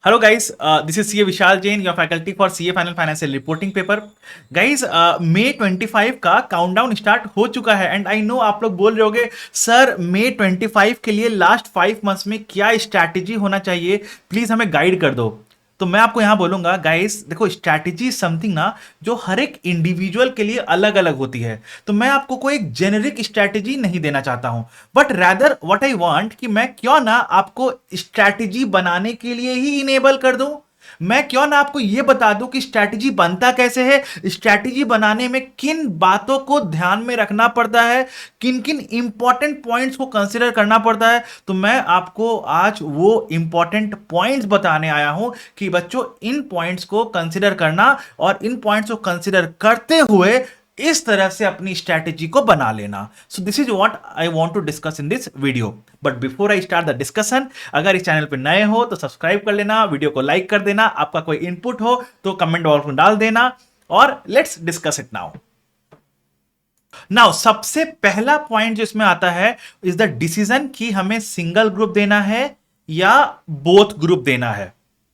Hello guys, this is CA Vishal Jain, your faculty for CA Final Financial Reporting paper. Guys मई 25 का countdown start हो चुका है and I know आप लोग बोल रहे होगे सर मई 25 के लिए लास्ट 5 मंथ्स में क्या स्ट्रैटेजी होना चाहिए, प्लीज हमें गाइड कर दो. तो मैं आपको यहां बोलूंगा गाइस, देखो स्ट्रैटेजी समथिंग ना जो हर एक इंडिविजुअल के लिए अलग अलग होती है. तो मैं आपको कोई एक जेनेरिक स्ट्रैटेजी नहीं देना चाहता हूं, but rather what I want कि मैं क्यों ना आपको स्ट्रैटेजी बनाने के लिए ही इनेबल कर दूं. मैं क्यों ना आपको यह बता दूं कि स्ट्रैटेजी बनता कैसे है, स्ट्रैटेजी बनाने में किन बातों को ध्यान में रखना पड़ता है, किन किन इंपॉर्टेंट पॉइंट्स को कंसीडर करना पड़ता है. तो मैं आपको आज वो इंपॉर्टेंट पॉइंट्स बताने आया हूं कि बच्चों इन पॉइंट्स को कंसीडर करना और इन पॉइंट्स को कंसीडर करते हुए इस तरह से अपनी स्ट्रैटेजी को बना लेना. So this is what I want to discuss in this video. But before I start the discussion, अगर इस चैनल पे नए हो तो सब्सक्राइब कर लेना, वीडियो को लाइक कर देना, आपका कोई इनपुट हो तो कमेंट बॉक्स में डाल देना और let's discuss it now. Now सबसे पहला पॉइंट जो इसमें आता है इज द डिसीजन कि हमें सिंगल ग्रुप देना है या बोथ ग्रुप देना है.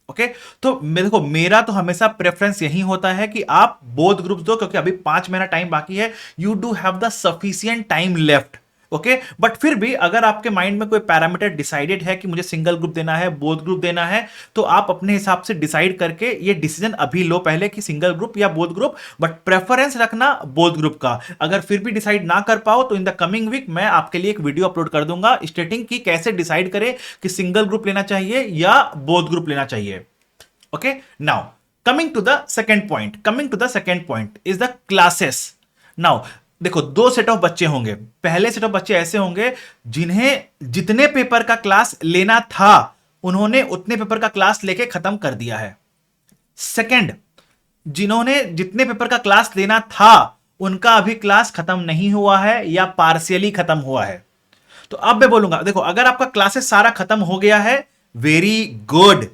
ओके तो देखो मेरा तो हमेशा प्रेफरेंस यही होता है कि आप बोथ ग्रुप्स दो, क्योंकि अभी 5 महीना टाइम बाकी है. You do have the sufficient time left. Okay but फिर भी अगर आपके माइंड में कोई पैरामीटर डिसाइडेड है कि मुझे सिंगल ग्रुप देना है, बोथ ग्रुप देना है, तो आप अपने हिसाब से डिसाइड करके ये डिसीजन अभी लो पहले कि सिंगल ग्रुप या बोथ ग्रुप, बट प्रेफरेंस रखना बोथ ग्रुप का. अगर फिर भी डिसाइड ना कर पाओ तो इन द कमिंग वीक मैं आपके लिए एक वीडियो अपलोड कर दूंगा स्टेटिंग कि कैसे डिसाइड करें कि सिंगल ग्रुप लेना चाहिए या बोथ ग्रुप लेना चाहिए. Okay now coming to the second point is the classes. now देखो दो सेट ऑफ बच्चे होंगे. पहले सेट ऑफ बच्चे ऐसे होंगे जिन्हें जितने पेपर का क्लास लेना था उन्होंने उतने पेपर का क्लास लेके खत्म कर दिया है. सेकंड, जिन्होंने जितने पेपर का क्लास लेना था उनका अभी क्लास खत्म नहीं हुआ है या पार्शियली खत्म हुआ है. तो अब मैं बोलूंगा देखो, अगर आपका क्लासेस सारा खत्म हो गया है वेरी गुड.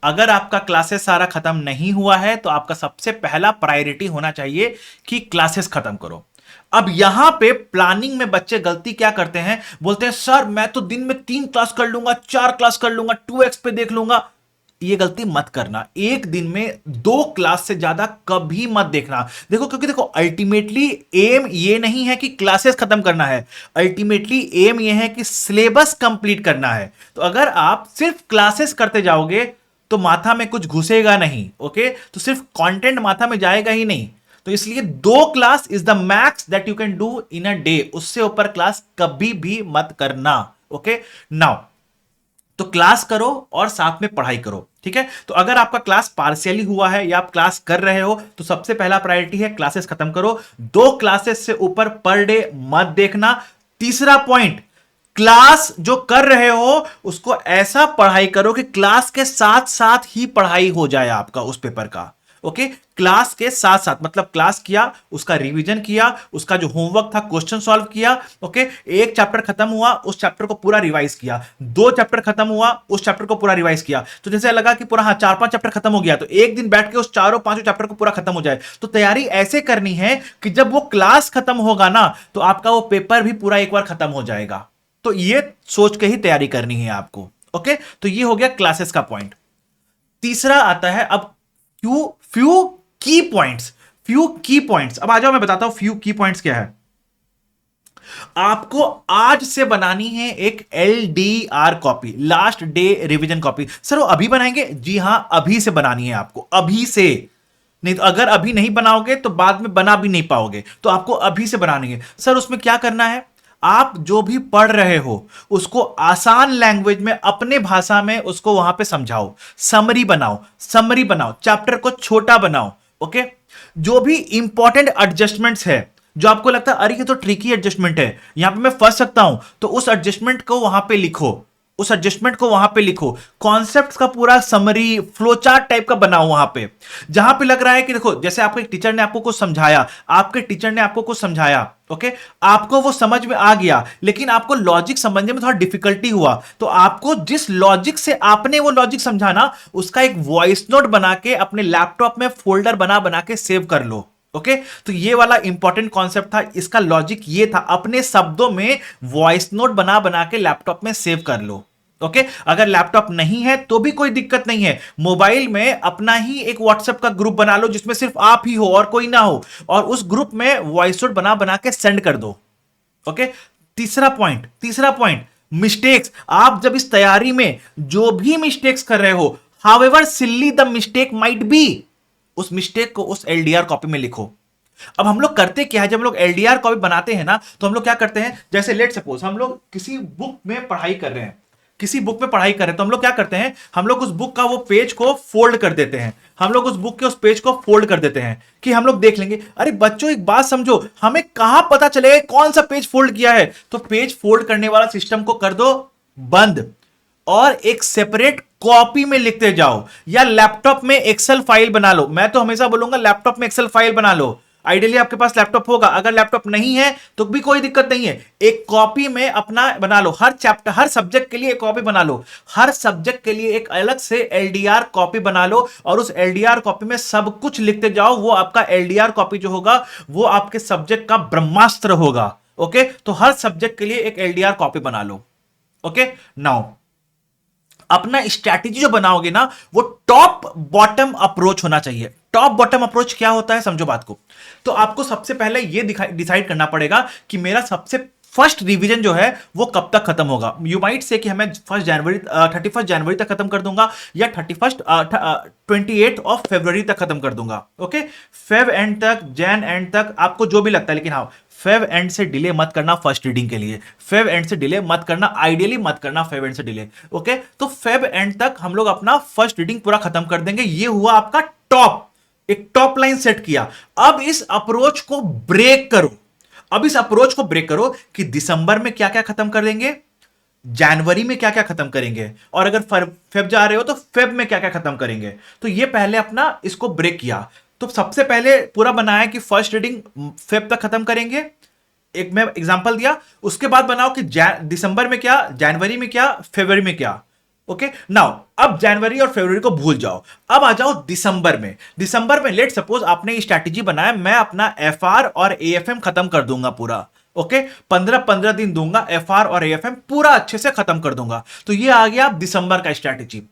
अगर आपका क्लासेस सारा खत्म नहीं हुआ है तो आपका सबसे पहला प्रायोरिटी होना चाहिए कि क्लासेस खत्म करो. अब यहां पे प्लानिंग में बच्चे गलती क्या करते हैं, बोलते हैं सर मैं तो दिन में 3 क्लास कर लूंगा, 4 क्लास कर लूंगा, 2x पे देख लूंगा. ये गलती मत करना. एक दिन में 2 क्लास से ज्यादा कभी मत देखना. देखो क्योंकि देखो अल्टीमेटली एम ये नहीं है कि क्लासेस खत्म करना है, अल्टीमेटली एम ये है कि सिलेबस कंप्लीट करना है. तो अगर आप सिर्फ क्लासेस करते जाओगे तो माथा में कुछ घुसेगा नहीं. ओके तो सिर्फ कंटेंट माथा में जाएगा ही नहीं. तो इसलिए 2 class is the max that you can do in a day. उससे ऊपर क्लास कभी भी मत करना. ओके नाउ तो क्लास करो और साथ में पढ़ाई करो. ठीक है तो अगर आपका क्लास पार्शियली हुआ है या आप क्लास कर रहे हो तो सबसे पहला प्रायोरिटी है क्लासेस खत्म करो. 2 क्लासेस से ऊपर पर डे मत देखना. तीसरा पॉइंट, क्लास जो कर रहे हो उसको ऐसा पढ़ाई करो कि क्लास के साथ साथ ही पढ़ाई हो जाए आपका उस पेपर का. ओके क्लास के साथ साथ मतलब क्लास किया, उसका रिवीजन किया, उसका जो होमवर्क था क्वेश्चन सॉल्व किया. ओके एक चैप्टर खत्म हुआ उस चैप्टर को पूरा रिवाइज किया, 2 चैप्टर खत्म हुआ उस चैप्टर को पूरा रिवाइज किया. तो जैसे लगा कि पूरा 4-5 चैप्टर खत्म हो गया तो एक दिन बैठ के उस चारों पांचों चैप्टर को पूरा खत्म हो जाए. तो तैयारी ऐसे करनी है कि जब वो क्लास खत्म होगा ना तो आपका वो पेपर भी पूरा एक बार खत्म हो जाएगा. तो ये सोच के ही तैयारी करनी है आपको. ओके तो ये हो गया क्लासेस का पॉइंट. तीसरा आता है अब फ्यू की पॉइंट्स. अब आ जाओ मैं बताता हूं फ्यू की पॉइंट्स क्या है. आपको आज से बनानी है एक LDR copy, last day revision copy. Sir वो अभी बनाएंगे? जी हां अभी से बनानी है आपको, अभी से. नहीं तो अगर अभी नहीं बनाओगे तो बाद में बना भी नहीं पाओगे. तो आपको अभी से बनानी है. सर उसमें क्या करना है, आप जो भी पढ़ रहे हो उसको आसान लैंग्वेज में अपने भाषा में उसको वहां पे समझाओ. समरी बनाओ, चैप्टर को छोटा बनाओ. ओके जो भी इंपॉर्टेंट एडजस्टमेंट्स है जो आपको लगता है अरे ये तो ट्रिकी एडजस्टमेंट है, यहां पे मैं फंस सकता हूं, तो उस एडजस्टमेंट को वहां पे लिखो. कॉन्सेप्ट्स का पूरा समरी फ्लो चार्ट टाइप का बनाओ वहां पे. जहां पे लग रहा है कि देखो जैसे आपको एक टीचर ने आपको कुछ समझाया, ओके आपको वो समझ में आ गया लेकिन आपको लॉजिक समझने में थोड़ा डिफिकल्टी हुआ, तो आपको जिस लॉजिक से आपने वो लॉजिक समझाना उसका एक वॉइस नोट बना के अपने लैपटॉप में फोल्डर बना बना के सेव कर लो. ओके तो ये वाला इंपॉर्टेंट कॉन्सेप्ट था. इसका लॉजिक ये था, अपने शब्दों में वॉइस नोट बना बना के लैपटॉप में सेव कर लो. ओके अगर लैपटॉप नहीं है तो भी कोई दिक्कत नहीं है, मोबाइल में अपना ही एक व्हाट्सएप का ग्रुप बना लो जिसमें सिर्फ आप ही हो और कोई ना हो, और उस ग्रुप में वॉइस नोट बना बना के सेंड कर दो। ओके तीसरा पॉइंट मिस्टेक्स। आप जब इस तैयारी में जो भी मिस्टेक्स कर रहे हो, however silly the mistake might be, उस मिस्टेक को उस एलडीआर कॉपी में लिखो। अब हम लोग करते क्या है, जब हम लोग एलडीआर कॉपी बनाते हैं ना, तो हम लोग क्या करते हैं, जैसे लेट सपोज हम लोग किसी बुक में पढ़ाई कर रहे हैं, तो हम लोग क्या करते हैं, हम लोग उस बुक का वो पेज को फोल्ड कर देते हैं, हम लोग उस बुक के उस पेज को फोल्ड कर देते हैं कि हम लोग देख लेंगे। अरे बच्चों एक बात समझो, हमें कहां पता चलेगा कौन सा पेज फोल्ड किया है, तो पेज फोल्ड करने वाला सिस्टम को कर दो बंद और एक सेपरेट कॉपी में लिखते जाओ, या लैपटॉप में एक्सेल फाइल बना लो। मैं तो हमेशा बोलूंगा लैपटॉप में एक्सेल फाइल बना लो, आइडियली आपके पास लैपटॉप होगा, अगर लैपटॉप नहीं है तो भी कोई दिक्कत नहीं है, एक कॉपी में अपना बना लो, हर चैप्टर हर सब्जेक्ट के लिए एक कॉपी बना लो, हर सब्जेक्ट के लिए एक अलग से एलडीआर कॉपी बना लो, और उस एलडीआर कॉपी में सब कुछ लिखते जाओ। वो आपका एलडीआर कॉपी जो होगा वो आपके सब्जेक्ट का ब्रह्मास्त्र होगा। ओके तो हर सब्जेक्ट के लिए एक एलडीआर कॉपी बना लो। ओके नाउ अपना स्ट्रैटेजी जो बनाओगे ना वो टॉप बॉटम अप्रोच होना चाहिए। टॉप बॉटम अप्रोच क्या होता है, समझो बात को। तो आपको सबसे पहले ये डिसाइड करना पड़ेगा कि मेरा सबसे फर्स्ट रिवीजन जो है वो कब तक खत्म होगा। यू माइट से कि हमें 31 जनवरी तक खत्म कर दूंगा, या 28 फरवरी तक खत्म कर दूंगा। ओके फेब एंड तक, जैन एंड तक, आपको जो भी लगता है, लेकिन हाँ फेब एंड से डिले मत करना फर्स्ट रीडिंग के लिए, फेब एंड से डिले मत करना, आइडियली मत करना फेब एंड से डिले। ओके तो फेब एंड तक हम लोग अपना फर्स्ट रीडिंग पूरा खत्म कर देंगे। ये हुआ आपका टॉप, एक टॉप लाइन सेट किया। अब इस अप्रोच को ब्रेक करो, कि दिसंबर में क्या क्या खत्म कर देंगे, जनवरी में क्या क्या खत्म करेंगे, और अगर फेब जा रहे हो तो फेब में क्या क्या खत्म करेंगे। तो ये पहले अपना इसको ब्रेक किया। तो सबसे पहले पूरा बनाया कि फर्स्ट रीडिंग फेब तक खत्म करेंगे, एक मैं एग्जांपल दिया। उसके बाद बनाओ कि दिसंबर में क्या, जनवरी में क्या, फरवरी में क्या। ओके नाउ अब जनवरी और फरवरी को भूल जाओ, अब आ जाओ दिसंबर में लेट सपोज आपने स्ट्रैटेजी बनाया, मैं अपना एफआर और एएफएम खत्म कर दूंगा पूरा। ओके 15 दिन दूंगा, एफआर और एएफएम पूरा अच्छे से खत्म कर दूंगा। तो ये आ गया दिसंबर का स्ट्रैटेजी।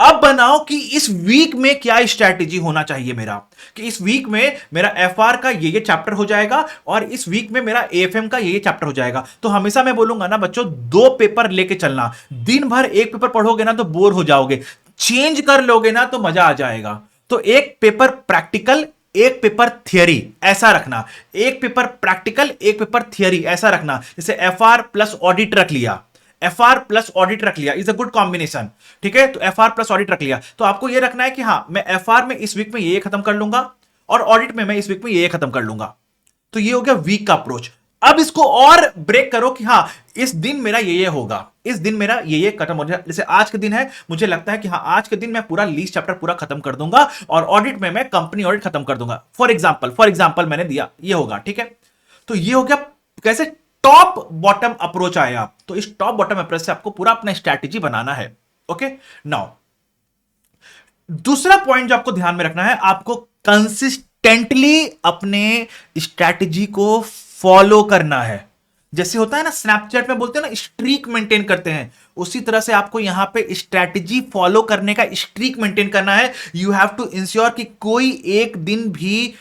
अब बनाओ कि इस वीक में क्या स्ट्रैटेजी होना चाहिए मेरा, कि इस वीक में मेरा एफआर का ये चैप्टर हो जाएगा और इस वीक में मेरा एएफएम का ये चैप्टर हो जाएगा। तो हमेशा मैं बोलूंगा ना बच्चों, 2 पेपर लेके चलना। दिन भर एक पेपर पढ़ोगे ना तो बोर हो जाओगे, चेंज कर लोगे ना तो मजा आ जाएगा। तो एक पेपर प्रैक्टिकल, एक पेपर थियरी, ऐसा रखना। एक पेपर प्रैक्टिकल, एक पेपर थियरी, ऐसा रखना। जैसे एफआर प्लस ऑडिट रख लिया, इज अ गुड कॉम्बिनेशन। ठीक है तो एफआर प्लस ऑडिट रख लिया। तो आपको यह रखना है कि हाँ मैं एफआर में इस वीक में ये खत्म कर लूंगा और ऑडिट में मैं इस वीक में ये खत्म कर लूंगा। तो ये हो गया वीक का अप्रोच। अब इसको और ब्रेक करो कि हाँ इस दिन मेरा ये होगा, इस दिन मेरा ये खत्म हो जाए। जैसे आज के दिन है, मुझे लगता है कि हाँ आज के दिन मैं पूरा लीस्ट चैप्टर पूरा खत्म कर दूंगा और ऑडिट में मैं कंपनी ऑडिट खत्म कर दूंगा। फॉर एग्जांपल मैंने दिया, ये होगा। ठीक है तो ये हो गया कैसे टॉप बॉटम अप्रोच आया। तो इस टॉप बॉटम अप्रोच से आपको पूरा अपना स्ट्रैटेजी बनाना है। ओके नाउ दूसरा पॉइंट जो आपको ध्यान में रखना है, आपको कंसिस्टेंटली अपने स्ट्रैटेजी को फॉलो करना है। जैसे होता है ना स्नैपचैट में बोलते हैं ना स्ट्रीक मेंटेन करते हैं, उसी तरह से आपको यहां पे स्ट्रैटेजी फॉलो करने का स्ट्रीक मेंटेन करना है। यू हैव टू इंश्योर कि कोई एक दिन भी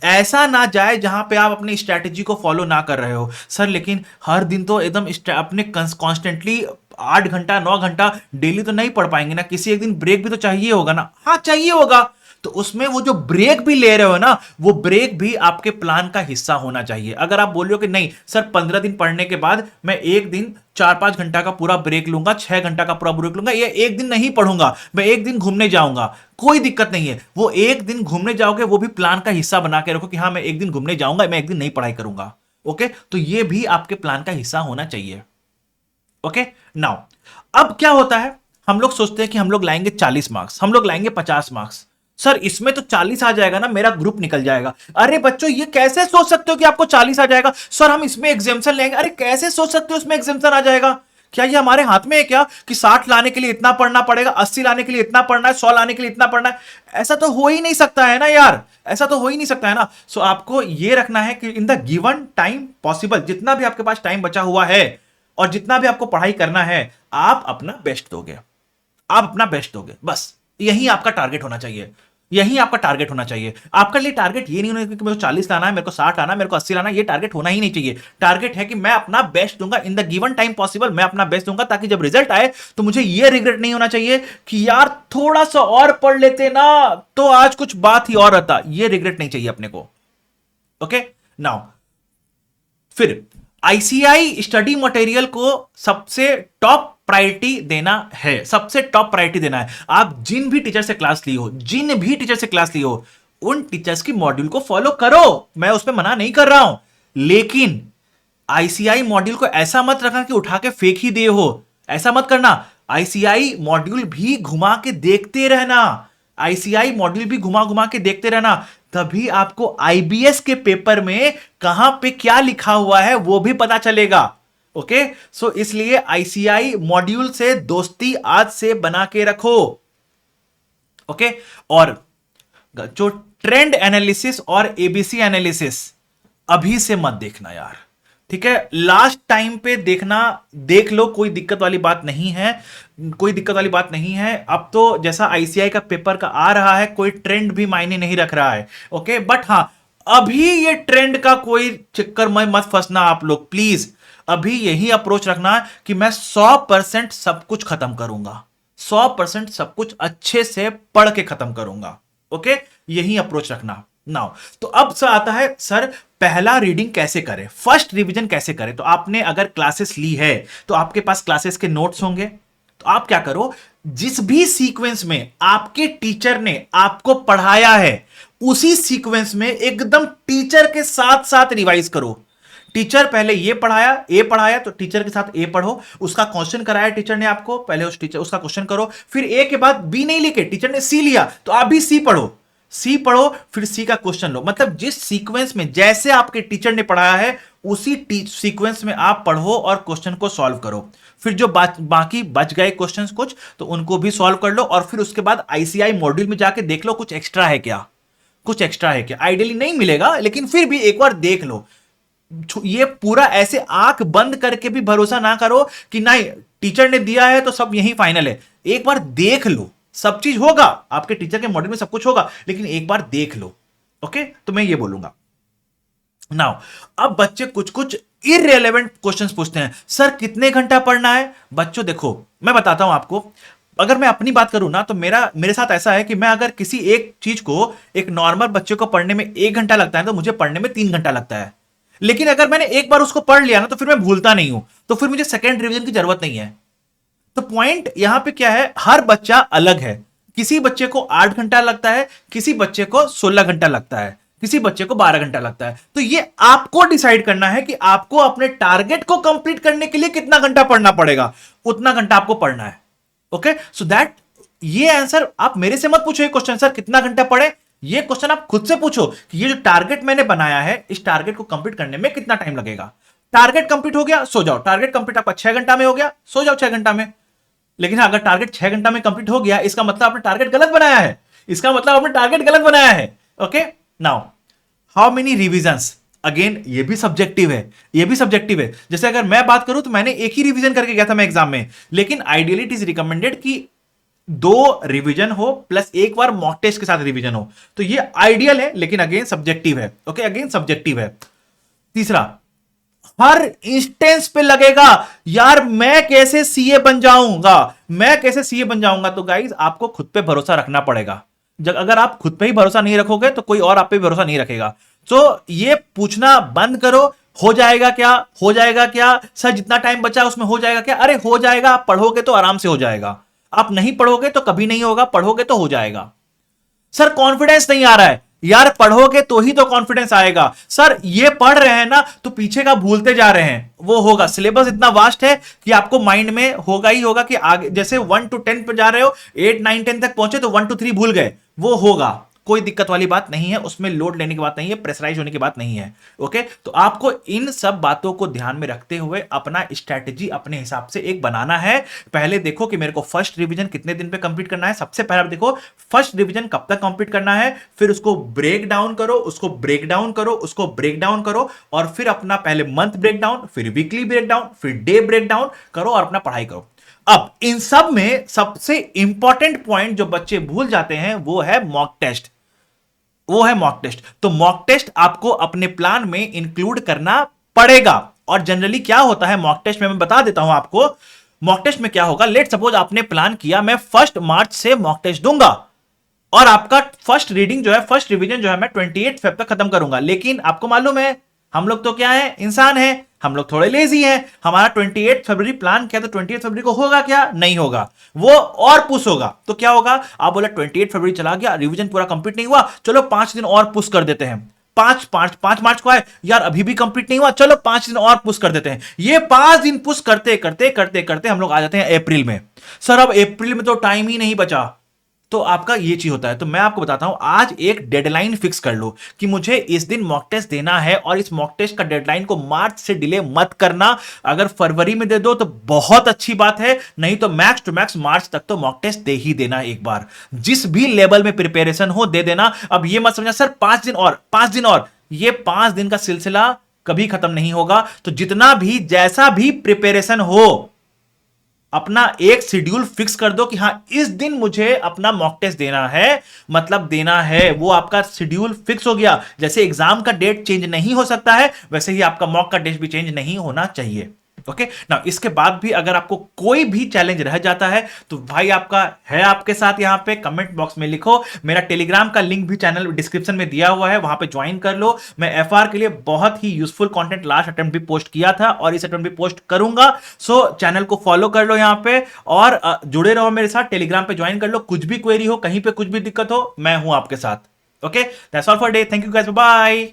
ऐसा ना जाए जहां पे आप अपनी स्ट्रैटेजी को फॉलो ना कर रहे हो। सर लेकिन हर दिन तो एकदम अपने कॉन्स्टेंटली 8 घंटा 9 घंटा डेली तो नहीं पढ़ पाएंगे ना, किसी एक दिन ब्रेक भी तो चाहिए होगा ना। हाँ चाहिए होगा, तो उसमें वो जो ब्रेक भी ले रहे हो ना, वो ब्रेक भी आपके प्लान का हिस्सा होना चाहिए। अगर आप बोल रहे हो कि नहीं सर 15 दिन पढ़ने के बाद मैं एक दिन 4-5 घंटा का पूरा ब्रेक लूंगा, 6 घंटा का पूरा ब्रेक लूंगा, ये एक दिन नहीं पढ़ूंगा, मैं एक दिन घूमने जाऊंगा, कोई दिक्कत नहीं है। वो एक दिन घूमने जाओगे वो भी प्लान का हिस्सा बना के रखो कि हाँ मैं एक दिन घूमने जाऊंगा, मैं एक दिन नहीं पढ़ाई करूंगा। ओके तो ये भी आपके प्लान का हिस्सा होना चाहिए। ओके नाउ अब क्या होता है, हम लोग सोचते हैं कि हम लोग लाएंगे 40 मार्क्स, हम लोग लाएंगे 50 मार्क्स। सर इसमें तो 40 आ जाएगा ना, मेरा ग्रुप निकल जाएगा। अरे बच्चों ये कैसे सोच सकते हो कि आपको 40 आ जाएगा। सर हम इसमें एग्जाम्शन लेंगे, अरे कैसे सोच सकते हो इसमें एग्जाम्शन आ जाएगा। क्या ये हमारे हाथ में है क्या कि 60 लाने के लिए इतना पढ़ना पड़ेगा, 80 लाने के लिए इतना पढ़ना है, 100 लाने के लिए इतना पढ़ना है। ऐसा तो हो ही नहीं सकता है ना यार, ऐसा तो हो ही नहीं सकता है ना। सो आपको ये रखना है कि in the given time possible, जितना भी आपके पास टाइम बचा हुआ है और जितना भी आपको पढ़ाई करना है आप अपना बेस्ट दोगे, आप अपना बेस्ट दोगे, बस यही आपका टारगेट होना चाहिए, यही आपका टारगेट होना चाहिए। आपका लिए टारगेट ये नहीं होना कि मेरे को 40 लाना है, मेरे को 60 लाना है, मेरे को 80 लाना है, ये टारगेट होना ही नहीं चाहिए। टारगेट है कि मैं अपना बेस्ट दूंगा in the given time possible, मैं अपना बेस्ट दूंगा ताकि जब रिजल्ट आए तो मुझे ये रिग्रेट नहीं होना चाहिए कि यार थोड़ा सा और पढ़ लेते ना तो आज कुछ बात ही और रहता, ये रिग्रेट नहीं चाहिए अपने को। ओके नाउ फिर आईसीआई स्टडी मटेरियल को सबसे टॉप प्रायोरिटी देना है, सबसे टॉप प्रायोरिटी देना है। आप जिन भी टीचर से क्लास ली हो, जिन भी टीचर से क्लास ली हो, उन टीचर्स की मॉड्यूल को फॉलो करो, मैं उस पर मना नहीं कर रहा हूं, लेकिन आईसीआई मॉड्यूल को ऐसा मत रखना कि उठा के फेंक ही दे हो, ऐसा मत करना। आईसीआई मॉड्यूल भी घुमा के देखते रहना, आईसीआई मॉड्यूल भी घुमा घुमा के देखते रहना, तभी आपको आईबीएस के पेपर में कहां पे क्या लिखा हुआ है वो भी पता चलेगा। ओके सो इसलिए आईसीआई मॉड्यूल से दोस्ती आज से बना के रखो। ओके और जो ट्रेंड एनालिसिस और एबीसी एनालिसिस अभी से मत देखना यार, ठीक है, लास्ट टाइम पे देखना, देख लो, कोई दिक्कत वाली बात नहीं है, कोई दिक्कत वाली बात नहीं है। अब तो जैसा आईसीआई का पेपर का आ रहा है कोई ट्रेंड भी मायने नहीं रख रहा है। ओके बट हां अभी ये ट्रेंड का कोई चक्कर में मत फंसना आप लोग प्लीज, अभी यही अप्रोच रखना कि मैं 100% सब कुछ खत्म करूंगा, 100% सब कुछ अच्छे से पढ़ के खत्म करूंगा। ओके यही अप्रोच रखना। नाउ तो अब सर आता है सर पहला रीडिंग कैसे करें, फर्स्ट रिवीजन कैसे करें। तो आपने अगर क्लासेस ली है तो आपके पास क्लासेस के नोट्स होंगे, तो आप क्या करो, जिस भी सीक्वेंस में आपके टीचर ने आपको पढ़ाया है उसी सीक्वेंस में एकदम टीचर के साथ साथ रिवाइज करो। टीचर पहले ये पढ़ाया, ए पढ़ाया तो टीचर के साथ ए पढ़ो, उसका क्वेश्चन कराया टीचर ने आपको, पहले उस टीचर उसका क्वेश्चन करो, फिर ए के बाद बी नहीं लेके टीचर ने सी लिया तो आप भी सी पढ़ो, सी पढ़ो फिर सी का क्वेश्चन लो। मतलब जिस सीक्वेंस में जैसे आपके टीचर ने पढ़ाया है उसी सीक्वेंस में आप पढ़ो और क्वेश्चन को सॉल्व करो। फिर जो बाकी बच गए क्वेश्चंस कुछ तो उनको भी सॉल्व कर लो, और फिर उसके बाद आईसीआई मॉड्यूल में जाके देख लो कुछ एक्स्ट्रा है क्या, कुछ एक्स्ट्रा है क्या। आइडियली नहीं मिलेगा लेकिन फिर भी एक बार देख लो। ये पूरा ऐसे आंख बंद करके भी भरोसा ना करो कि नहीं टीचर ने दिया है तो सब यही फाइनल है। एक बार देख लो, सब चीज होगा आपके टीचर के मॉड्यूल में, सब कुछ होगा, लेकिन एक बार देख लो। ओके तो मैं ये बोलूंगा। नाउ अब बच्चे कुछ कुछ इररिलेवेंट क्वेश्चंस पूछते हैं, सर कितने घंटा पढ़ना है। बच्चों देखो मैं बताता हूं आपको, अगर मैं अपनी बात करूं ना तो मेरे साथ ऐसा है कि मैं अगर किसी एक चीज को एक नॉर्मल बच्चे को पढ़ने में 1 घंटा लगता है तो मुझे पढ़ने में 3 घंटा लगता है। लेकिन अगर मैंने एक बार उसको पढ़ लिया ना तो फिर मैं भूलता नहीं हूं, तो फिर मुझे सेकेंड रिवीजन की जरूरत नहीं है। तो पॉइंट यहां पे क्या है, हर बच्चा अलग है, किसी बच्चे को 8 घंटा लगता है, किसी बच्चे को 16 घंटा लगता है, किसी बच्चे को 12 घंटा लगता है। तो ये आपको डिसाइड करना है कि आपको अपने टारगेट को कंप्लीट करने के लिए कितना घंटा पढ़ना पड़ेगा, उतना घंटा आपको पढ़ना है। ओके सो दैट ये आंसर आप मेरे से मत पूछो, ये क्वेश्चन सर कितना घंटा पढ़े, ये क्वेश्चन आप खुद से पूछो कि ये जो टारगेट मैंने बनाया है इस टारगेट को कंप्लीट करने में कितना टाइम लगेगा। टारगेट कंप्लीट हो गया सो जाओ, टारगेट कंप्लीट आपका 6 घंटा में हो गया, सो जाओ 6 घंटा में। लेकिन अगर टारगेट 6 घंटा में कंप्लीट हो गया इसका मतलब आपने टारगेट गलत बनाया है, इसका मतलब आपने टारगेट गलत बनाया है। Okay now how many revisions, again ये भी सब्जेक्टिव है, ये भी सब्जेक्टिव है। जैसे अगर मैं बात करूं तो मैंने एक ही रिवीजन करके गया था मैं एग्जाम में, लेकिन आइडियली इट इज रिकमेंडेड कि 2 रिवीजन हो प्लस एक बार मॉक टेस्ट के साथ रिवीजन हो, तो ये आइडियल है लेकिन अगेन सब्जेक्टिव है। ओके अगेन सब्जेक्टिव है। तीसरा, हर इंस्टेंस पे लगेगा यार मैं कैसे सीए बन जाऊंगा, मैं कैसे सीए बन जाऊंगा। तो गाइज आपको खुद पे भरोसा रखना पड़ेगा, अगर आप खुद पे ही भरोसा नहीं रखोगे तो कोई और आप पे भरोसा नहीं रखेगा। तो ये पूछना बंद करो, हो जाएगा क्या, हो जाएगा क्या, सर जितना टाइम बचा उसमें हो जाएगा क्या। अरे हो जाएगा, आप पढ़ोगे तो आराम से हो जाएगा, आप नहीं पढ़ोगे तो कभी नहीं होगा, पढ़ोगे तो हो जाएगा। सर कॉन्फिडेंस नहीं आ रहा है, यार पढ़ोगे तो ही तो कॉन्फिडेंस आएगा। सर ये पढ़ रहे हैं ना तो पीछे का भूलते जा रहे हैं, वो होगा। सिलेबस इतना वास्ट है कि आपको माइंड में होगा ही होगा कि आगे जैसे 1 to 10 पे जा रहे हो, 8 9 10 तक पहुंचे तो 1 to 3 भूल गए, वो होगा, कोई दिक्कत वाली बात नहीं है, उसमें लोड लेने की बात नहीं है, प्रेशराइज होने की बात नहीं है। ओके, तो आपको इन सब बातों को ध्यान में रखते हुए अपना स्ट्रैटेजी अपने हिसाब से एक बनाना है। पहले देखो कि मेरे को फर्स्ट रिवीजन कितने दिन पे कंप्लीट करना है। सबसे पहले देखो फर्स्ट रिवीजन कब तक कंप्लीट करना है, फिर उसको ब्रेक डाउन करो, उसको ब्रेक डाउन करो, उसको ब्रेक डाउन करो, और फिर अपना पहले मंथ ब्रेक डाउन, फिर वीकली ब्रेक डाउन, फिर डे ब्रेक डाउन करो और अपना पढ़ाई करो। अब इन सब में सबसे इंपॉर्टेंट पॉइंट जो बच्चे भूल जाते हैं वो है मॉक टेस्ट। वो है मॉक टेस्ट। तो मॉक टेस्ट आपको अपने प्लान में इंक्लूड करना पड़ेगा। और जनरली क्या होता है मॉक टेस्ट में, मैं बता देता हूं आपको। मॉक टेस्ट में क्या होगा, लेट सपोज आपने प्लान किया मैं 1 मार्च से मॉक टेस्ट दूंगा, और आपका फर्स्ट रीडिंग जो है, फर्स्ट रिवीजन जो है मैं 28 फेब तक खत्म करूंगा। लेकिन आपको मालूम है हम लोग तो क्या है, इंसान है, हम लोग थोड़े लेजी हैं। हमारा 28 फरवरी प्लान किया, तो 28 फरवरी को होगा क्या, नहीं होगा, वो और पुश होगा। तो क्या होगा, आप बोला 28 फरवरी चला गया, रिवीजन पूरा कंप्लीट नहीं हुआ, चलो 5 दिन और पुश कर देते हैं। 5 मार्च को है यार, अभी भी कंप्लीट नहीं हुआ, चलो 5 दिन और पुश कर देते हैं। ये 5 दिन पुश करते करते करते करते हम लोग आ जाते हैं अप्रैल में। सर अब अप्रैल में तो टाइम ही नहीं बचा, तो आपका ये चीज होता है। तो मैं आपको बताता हूं, आज एक डेडलाइन फिक्स कर लो कि मुझे इस दिन मॉक टेस्ट देना है, और इस मॉक टेस्ट का डेडलाइन को मार्च से डिले मत करना। अगर फरवरी में दे दो तो बहुत अच्छी बात है, नहीं तो मैक्स टू मैक्स मार्च तक तो मॉक टेस्ट दे ही देना एक बार। जिस भी लेवल में प्रिपरेशन हो दे देना। अब ये मत समझना सर 5 दिन और 5 दिन और, ये 5 दिन का सिलसिला कभी खत्म नहीं होगा। तो जितना भी जैसा भी प्रिपरेशन हो, अपना एक शेड्यूल फिक्स कर दो कि हां इस दिन मुझे अपना मॉक टेस्ट देना है, मतलब देना है। वो आपका शेड्यूल फिक्स हो गया। जैसे एग्जाम का डेट चेंज नहीं हो सकता है, वैसे ही आपका मॉक का डेट भी चेंज नहीं होना चाहिए। ओके ना, इसके बाद भी अगर आपको कोई भी चैलेंज रह जाता है तो भाई आपका है आपके साथ, यहां पे कमेंट बॉक्स में लिखो। मेरा टेलीग्राम का लिंक भी चैनल डिस्क्रिप्शन में दिया हुआ है, वहां पे ज्वाइन कर लो। मैं एफआर के लिए बहुत ही यूजफुल कंटेंट लास्ट अटेम्प्ट भी पोस्ट किया था और इस अटेम्प्ट भी पोस्ट करूंगा। सो चैनल को फॉलो कर लो यहां पे, और जुड़े रहो मेरे साथ। टेलीग्राम पे ज्वाइन कर लो। कुछ भी क्वेरी हो, कहीं पे कुछ भी दिक्कत हो, मैं हूं आपके साथ। Okay, that's all for day. Thank you guys, bye.